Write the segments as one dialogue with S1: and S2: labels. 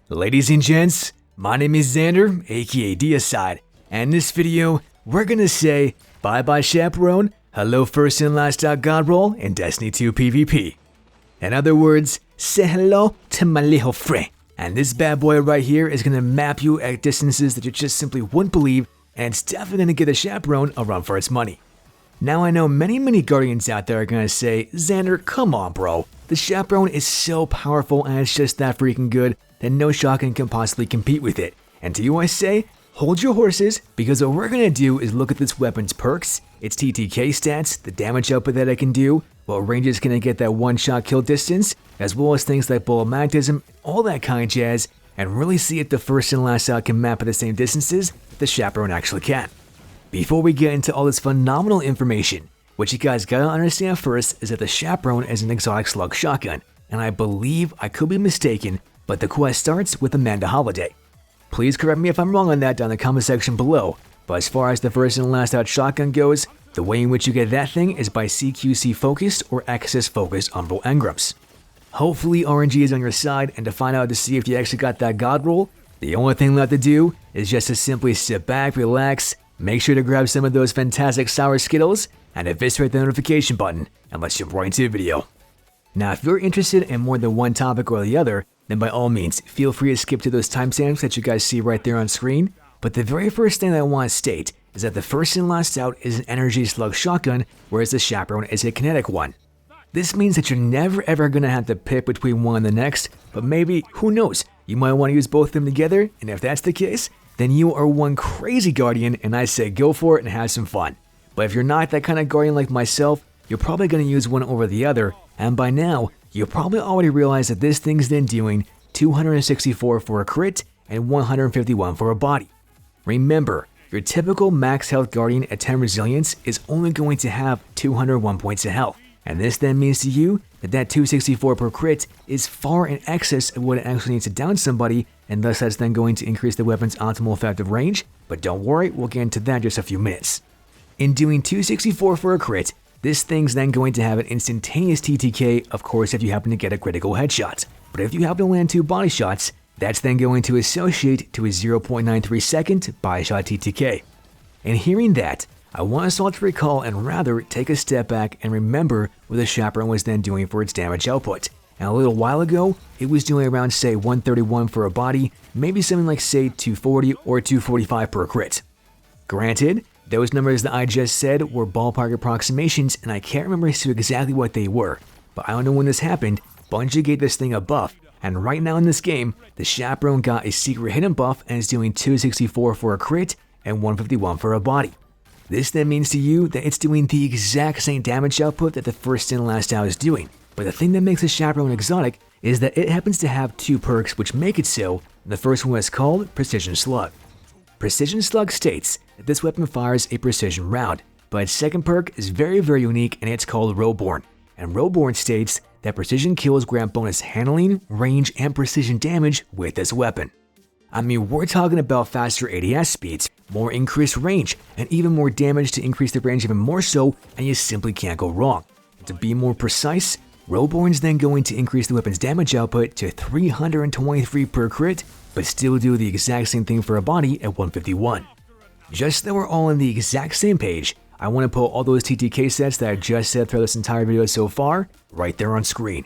S1: Ladies and gents, my name is Xander, aka Deicide, and in this video, we're gonna say bye-bye Chaperone, hello first and last God roll in Destiny 2 PvP. In other words, say hello to my little friend. And this bad boy right here is gonna map you at distances that you just simply wouldn't believe, and it's definitely gonna give the Chaperone a run for its money. Now I know many Guardians out there are gonna say, Xander, come on bro, the Chaperone is so powerful and it's just that freaking good that no shotgun can possibly compete with it. And to you I say, hold your horses, because what we're gonna do is look at this weapon's perks, its TTK stats, the damage output that it can do, what range it's gonna get that one-shot kill distance, as well as things like bullet magnetism, all that kind of jazz, and really see if the first and last out can map at the same distances that the Chaperone actually can. Before we get into all this phenomenal information, what you guys gotta understand first is that the Chaperone is an exotic slug shotgun, and I believe I could be mistaken, but the quest starts with Amanda Holiday. Please correct me if I'm wrong on that down in the comment section below, but as far as the first and last out shotgun goes, the way in which you get that thing is by CQC focused or Axis focused Umbral engrams. Hopefully RNG is on your side, and to find out to see if you actually got that God roll, the only thing left to do is just to simply sit back, relax, make sure to grab some of those fantastic sour Skittles, and eviscerate the notification button, and let's jump right into the video. Now if you're interested in more than one topic or the other, then by all means, feel free to skip to those timestamps that you guys see right there on screen, but the very first thing that I want to state is that the first and last out is an energy slug shotgun, whereas the Chaperone is a kinetic one. This means that you're never ever going to have to pick between one and the next, but maybe, who knows, you might want to use both of them together, and if that's the case, then you are one crazy Guardian, and I say go for it and have some fun. But if you're not that kind of Guardian like myself, you're probably going to use one over the other, and by now, you probably already realized that this thing's then doing 264 for a crit and 151 for a body. Remember, your typical max health Guardian at 10 resilience is only going to have 201 points of health, and this then means to you that 264 per crit is far in excess of what it actually needs to down somebody, and thus that's then going to increase the weapon's optimal effective range, but don't worry, we'll get into that in just a few minutes. In doing 264 for a crit, this thing's then going to have an instantaneous TTK, of course if you happen to get a critical headshot. But if you happen to land 2 body shots, that's then going to associate to a 0.93 second body shot TTK. And hearing that, I want us all to recall and rather take a step back and remember what the Chaperone was then doing for its damage output. And a little while ago, it was doing around say 131 for a body, maybe something like say 240 or 245 per crit. Granted, those numbers that I just said were ballpark approximations, and I can't remember exactly what they were, but I don't know when this happened, Bungie gave this thing a buff, and right now in this game, the Chaperone got a secret hidden buff and is doing 264 for a crit and 151 for a body. This then means to you that it's doing the exact same damage output that the first and last out is doing, but the thing that makes the Chaperone exotic is that it happens to have 2 perks which make it so, and the first one is called Precision Slug. Precision Slug states that this weapon fires a precision round, but its second perk is very unique and it's called Roborn. And Roborn states that precision kills grant bonus handling, range, and precision damage with this weapon. I mean, we're talking about faster ADS speeds, more increased range, and even more damage to increase the range even more so, and you simply can't go wrong. To be more precise, Roborn's then going to increase the weapon's damage output to 323 per crit, but still do the exact same thing for a body at 151. Just so we're all on the exact same page, I want to put all those TTK sets that I just said throughout this entire video so far, right there on screen.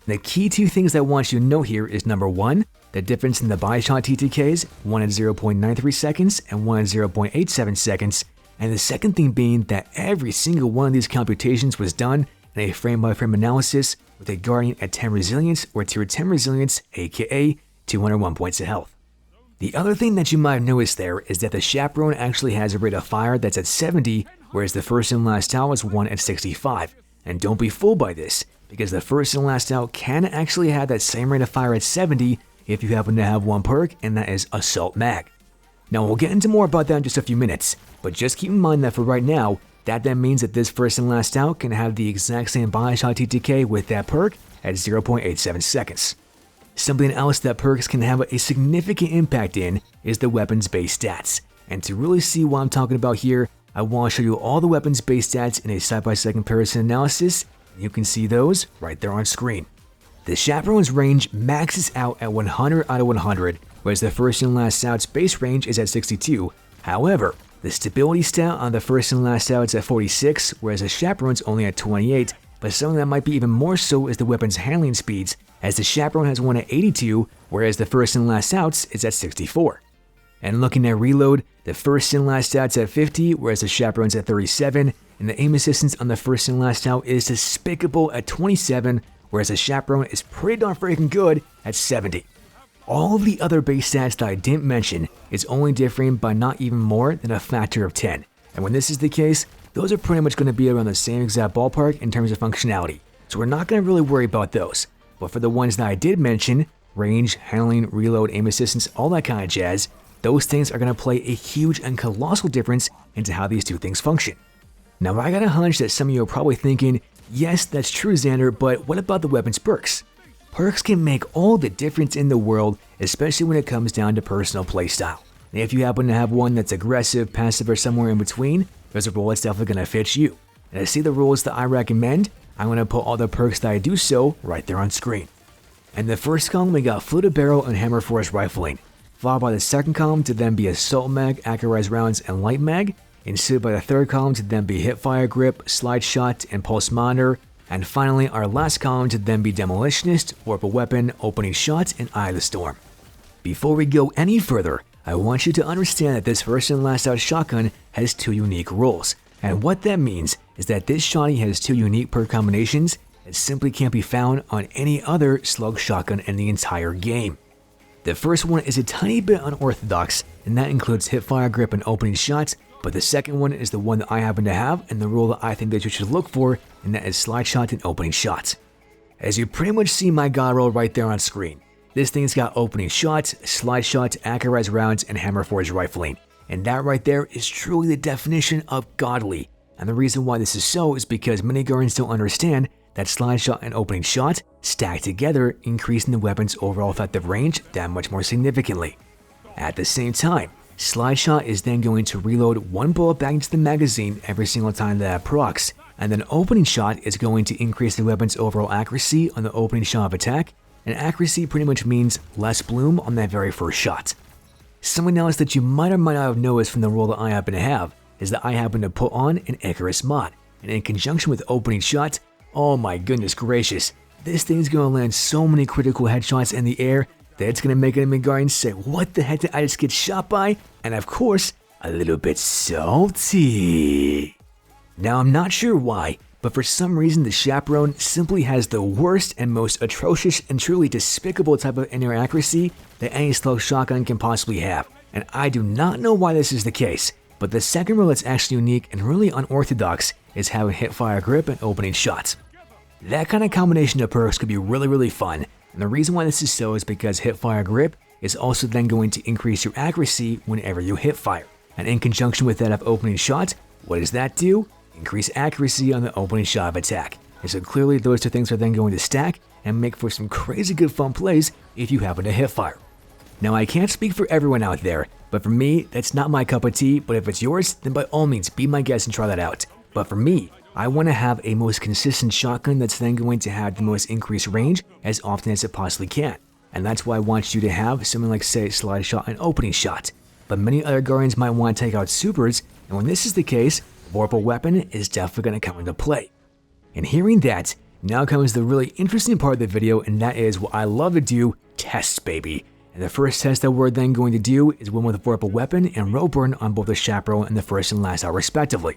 S1: The key 2 things I want you to know here is number 1, the difference in the body shot TTKs, one at 0.93 seconds and one at 0.87 seconds, and the second thing being that every single one of these computations was done in a frame-by-frame analysis with a Guardian at 10 resilience or tier 10 resilience, aka 201 points of health. The other thing that you might have noticed there is that the Chaperone actually has a rate of fire that's at 70, whereas the first and last out is one at 65. And don't be fooled by this, because the first and last out can actually have that same rate of fire at 70 if you happen to have one perk, and that is Assault Mag. Now we'll get into more about that in just a few minutes, but just keep in mind that for right now, that then means that this first and last out can have the exact same body shot TTK with that perk at 0.87 seconds. Something else that perks can have a significant impact in is the weapon's base stats. And to really see what I'm talking about here, I want to show you all the weapon's base stats in a side-by-side comparison analysis. You can see those right there on screen. The Chaperone's range maxes out at 100 out of 100, whereas the First and Last Out's base range is at 62. However, the stability stat on the First and Last Out is at 46, whereas the Chaperone's only at 28, but something that might be even more so is the weapon's handling speeds, as the Chaperone has one at 82, whereas the First and Last Out's is at 64. And looking at reload, the First and Last Out's at 50, whereas the Chaperone's at 37, and the aim assistance on the First and Last Out is despicable at 27, whereas the Chaperone is pretty darn freaking good at 70. All of the other base stats that I didn't mention is only differing by not even more than a factor of 10. And when this is the case, those are pretty much going to be around the same exact ballpark in terms of functionality, so we're not going to really worry about those. But for the ones that I did mention, range, handling, reload, aim assistance, all that kind of jazz, those things are going to play a huge and colossal difference into how these two things function. Now I got a hunch that some of you are probably thinking, yes, that's true, Xander, but what about the weapon's perks? Perks can make all the difference in the world, especially when it comes down to personal playstyle. And if you happen to have one that's aggressive, passive, or somewhere in between, there's a role that's definitely going to fit you. And to see the rules that I recommend, I'm going to put all the perks that I do so right there on screen. In the first column, we got Fluted Barrel and Hammer Force Rifling, followed by the second column to then be Assault Mag, Accurized Rounds, and Light Mag, ensued by the third column to then be Hipfire Grip, Slide Shot, and Pulse Monitor, and finally our last column to then be Demolitionist, Vorpal Weapon, Opening Shot, and Eye of the Storm. Before we go any further, I want you to understand that this First and Last Out shotgun has two unique roles, and what that means is that this shotty has two unique perk combinations that simply can't be found on any other slug shotgun in the entire game. The first one is a tiny bit unorthodox, and that includes Hipfire Grip and Opening Shots, but the second one is the one that I happen to have and the role that I think that you should look for, and that is Slide Shot and Opening Shots. As you pretty much see my god roll right there on screen, this thing's got Opening Shots, Slide Shot, Accurized Rounds, and Hammer Force Rifling, and that right there is truly the definition of godly. And the reason why this is so is because many guardians don't understand that Slide Shot and Opening Shot stacked together, increasing the weapon's overall effective range that much more significantly. At the same time, Slide Shot is then going to reload one bullet back into the magazine every single time that it procs, and then Opening Shot is going to increase the weapon's overall accuracy on the opening shot of attack, and accuracy pretty much means less bloom on that very first shot. Something else that you might or might not have noticed from the role that I happen to have is that I happen to put on an Icarus mod, and in conjunction with Opening Shot, oh my goodness gracious, this thing's gonna land so many critical headshots in the air that it's gonna make enemy guardians say, what the heck did I just get shot by? And of course, a little bit salty. Now I'm not sure why, but for some reason the Chaperone simply has the worst and most atrocious and truly despicable type of in-air accuracy that any slug shotgun can possibly have. And I do not know why this is the case, but the second role that's actually unique and really unorthodox is having Hipfire Grip and Opening Shots. That kind of combination of perks could be really fun, and the reason why this is so is because Hipfire Grip is also then going to increase your accuracy whenever you hip fire. And in conjunction with that of Opening Shot, what does that do? Increase accuracy on the opening shot of attack. And so clearly those two things are then going to stack and make for some crazy good fun plays if you happen to hip fire. Now I can't speak for everyone out there, but for me, that's not my cup of tea, but if it's yours, then by all means be my guest and try that out. But for me, I want to have a most consistent shotgun that's then going to have the most increased range as often as it possibly can. And that's why I want you to have something like, say, Slide Shot and Opening Shot. But many other guardians might want to take out supers, and when this is the case, Vorpal Weapon is definitely going to come into play. And hearing that, now comes the really interesting part of the video, and that is what I love to do, tests baby. And the first test that we're then going to do is one with Vorpal Weapon and Road Burn on both the Chaperone and the First and Last Out respectively.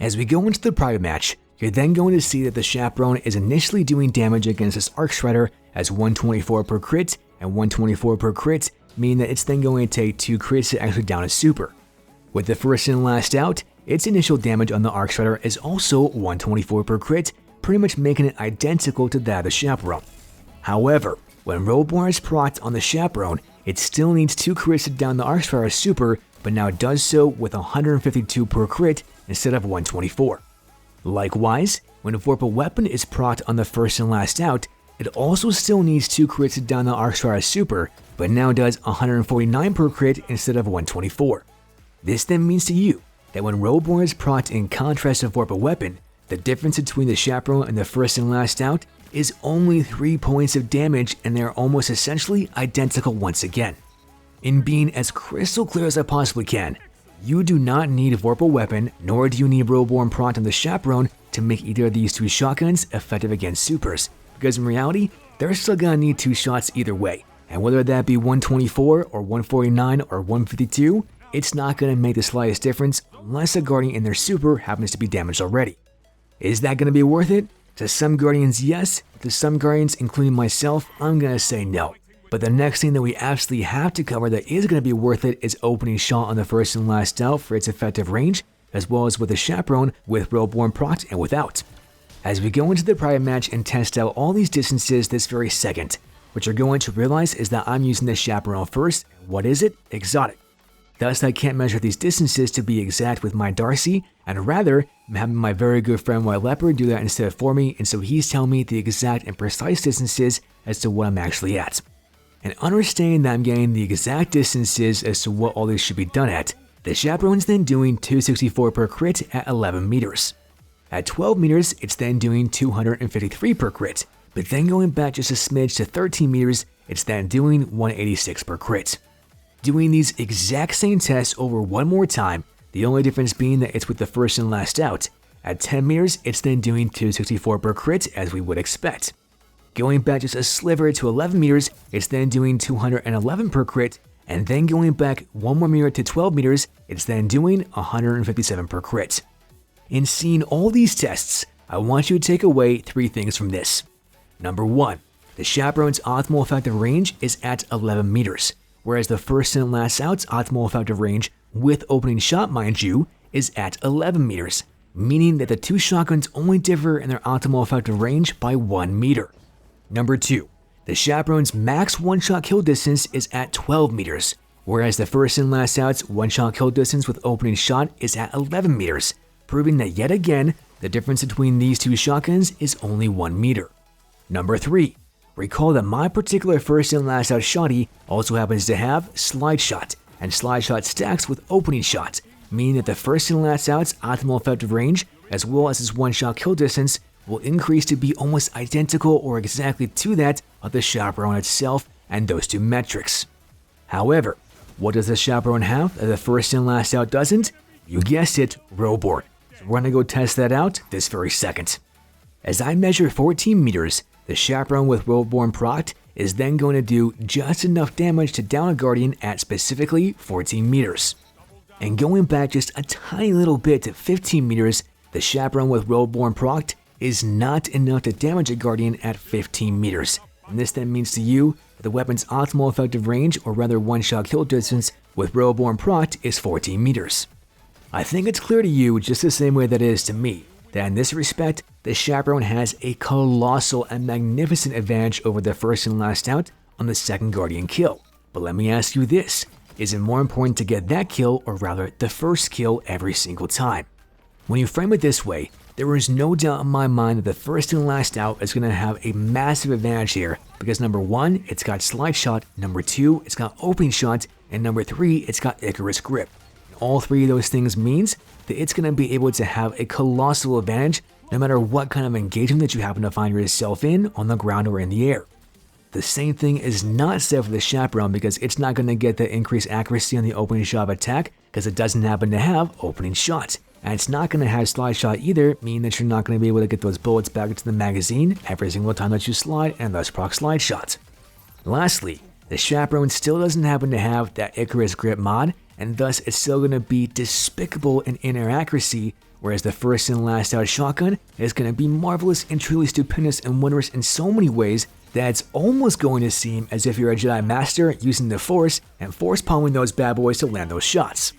S1: As we go into the private match, you're then going to see that the Chaperone is initially doing damage against this Arc Shredder as 124 per crit and 124 per crit, meaning that it's then going to take 2 crits to actually down a super. With the First and Last Out, its initial damage on the Arc Shredder is also 124 per crit, pretty much making it identical to that of the Chaperone. However, when Road Burn is procced on the Chaperone, it still needs 2 crits to down the Arc Shredder super, but now does so with 152 per crit instead of 124. Likewise, when a Vorpal Weapon is procced on the First and Last Out, it also still needs 2 crits to down the Arc Shredder super, but now does 149 per crit instead of 124. This then means to you that when Road Burn is procced in contrast to Vorpal Weapon, the difference between the Chaperone and the First and Last Out is only 3 points of damage, and they're almost essentially identical once again. In being as crystal clear as I possibly can, you do not need Vorpal Weapon, nor do you need Worldborn Proct on the Chaperone to make either of these two shotguns effective against supers, because in reality, they're still gonna need 2 shots either way, and whether that be 124 or 149 or 152, it's not gonna make the slightest difference unless a Guardian in their super happens to be damaged already. Is that gonna be worth it? To some Guardians, yes. To some Guardians, including myself, I'm gonna say no. But the next thing that we absolutely have to cover that is gonna be worth it is opening shot on the first and last out for its effective range, as well as with the Chaperone with Worldborn Proct and without. As we go into the private match and test out all these distances this very second, what you're going to realize is that I'm using the Chaperone first. What is it? Exotic. Thus, I can't measure these distances to be exact with my Darcy, and rather, I'm having my very good friend White Leopard do that instead for me, and so he's telling me the exact and precise distances as to what I'm actually at. And understanding that I'm getting the exact distances as to what all this should be done at, the Chaperone's then doing 264 per crit at 11 meters. At 12 meters, it's then doing 253 per crit, but then going back just a smidge to 13 meters, it's then doing 186 per crit. Doing these exact same tests over one more time, the only difference being that it's with the first and last out. At 10 meters, it's then doing 264 per crit as we would expect. Going back just a sliver to 11 meters, it's then doing 211 per crit, and then going back one more meter to 12 meters, it's then doing 157 per crit. In seeing all these tests, I want you to take away 3 things from this. Number 1, the Chaperone's optimal effective range is at 11 meters, whereas the first and last out's optimal effective range, with opening shot mind you, is at 11 meters, meaning that the 2 shotguns only differ in their optimal effective range by 1 meter. Number 2, the Chaperone's max one-shot kill distance is at 12 meters, whereas the first and last out's one-shot kill distance with opening shot is at 11 meters, proving that yet again, the difference between these 2 shotguns is only 1 meter. Number 3, recall that my particular first and last out shotty also happens to have slide shot, and slide shot stacks with opening shot, meaning that the first and last out's optimal effective range, as well as its one-shot kill distance, will increase to be almost identical or exactly to that of the Chaperone itself and those 2 metrics. However, what does the Chaperone have that the first and last out doesn't? You guessed it, Roborn. So we're gonna go test that out this very second. As I measure 14 meters, the Chaperone with Worldborn Proct is then going to do just enough damage to down a Guardian at specifically 14 meters. And going back just a tiny little bit to 15 meters, the Chaperone with Worldborn Proct is not enough to damage a Guardian at 15 meters. And this then means to you that the weapon's optimal effective range, or rather one-shot kill distance, with Worldborn Proct is 14 meters. I think it's clear to you just the same way that it is to me, that in this respect, the Chaperone has a colossal and magnificent advantage over the first and last out on the second Guardian kill. But let me ask you this, is it more important to get that kill, or rather the first kill every single time? When you frame it this way, there is no doubt in my mind that the first and last out is going to have a massive advantage here, because number 1, it's got slide shot, number 2, it's got opening shot, and number 3, it's got Icarus grip. And all 3 of those things means that it's going to be able to have a colossal advantage no matter what kind of engagement that you happen to find yourself in on the ground or in the air. The same thing is not said for the Chaperone, because it's not going to get the increased accuracy on the opening shot of attack because it doesn't happen to have opening shot. And it's not going to have slide shot either, meaning that you're not going to be able to get those bullets back into the magazine every single time that you slide, and thus proc slide shot. Lastly, the Chaperone still doesn't happen to have that Icarus grip mod, and thus it's still going to be despicable in in-air accuracy, whereas the first and last out shotgun is going to be marvelous and truly stupendous and wondrous in so many ways that it's almost going to seem as if you're a Jedi Master using the Force and force palming those bad boys to land those shots.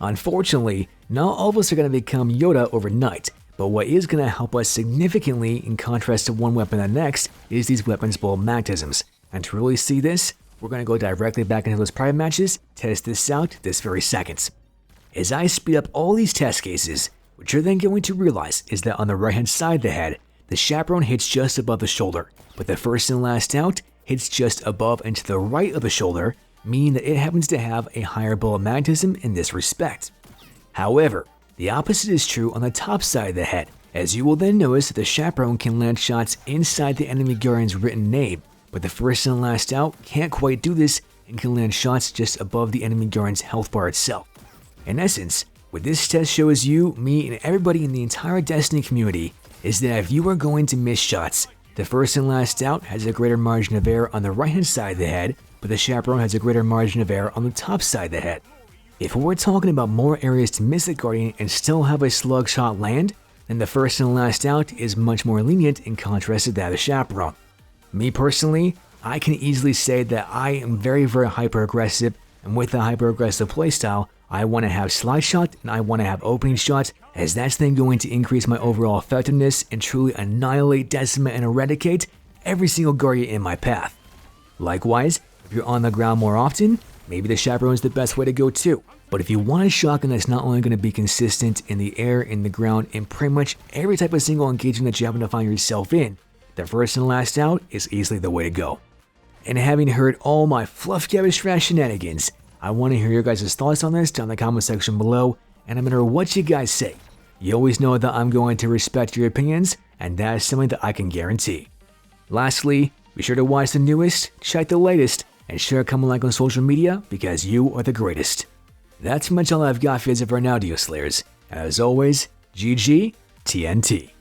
S1: Unfortunately, not all of us are going to become Yoda overnight, but what is going to help us significantly in contrast to one weapon and the next is these weapons bullet magnetisms. And to really see this, we're going to go directly back into those private matches, test this out this very second. As I speed up all these test cases, what you're then going to realize is that on the right hand side of the head, the Chaperone hits just above the shoulder, but the first and last out hits just above and to the right of the shoulder, meaning that it happens to have a higher bullet magnetism in this respect. However, the opposite is true on the top side of the head, as you will then notice that the Chaperone can land shots inside the enemy Guardian's written name, but the first and last out can't quite do this and can land shots just above the enemy Guardian's health bar itself. In essence, what this test shows you, me, and everybody in the entire Destiny community is that if you are going to miss shots, the first and last out has a greater margin of error on the right hand side of the head, but the Chaperone has a greater margin of error on the top side of the head. If we're talking about more areas to miss the Guardian and still have a slug shot land, then the first and last out is much more lenient in contrast to that of the Chaperone. Me personally, I can easily say that I am very hyper aggressive, and with the hyper aggressive playstyle, I want to have slide shot and I want to have opening shots, as that's then going to increase my overall effectiveness and truly annihilate, decimate, and eradicate every single Guardian in my path. Likewise, if you're on the ground more often, maybe the Chaperone is the best way to go too. But if you want a shotgun that's not only going to be consistent in the air, in the ground, in pretty much every type of single engagement that you happen to find yourself in, the first and last out is easily the way to go. And having heard all my fluff cabbage trash shenanigans, I want to hear your guys' thoughts on this down in the comment section below, and no matter what you guys say, you always know that I'm going to respect your opinions, and that is something that I can guarantee. Lastly, be sure to watch the newest, check the latest, and share a comment like on social media because you are the greatest. That's pretty much all I've got for you as of right now, Deoslayers. As always, GG TNT.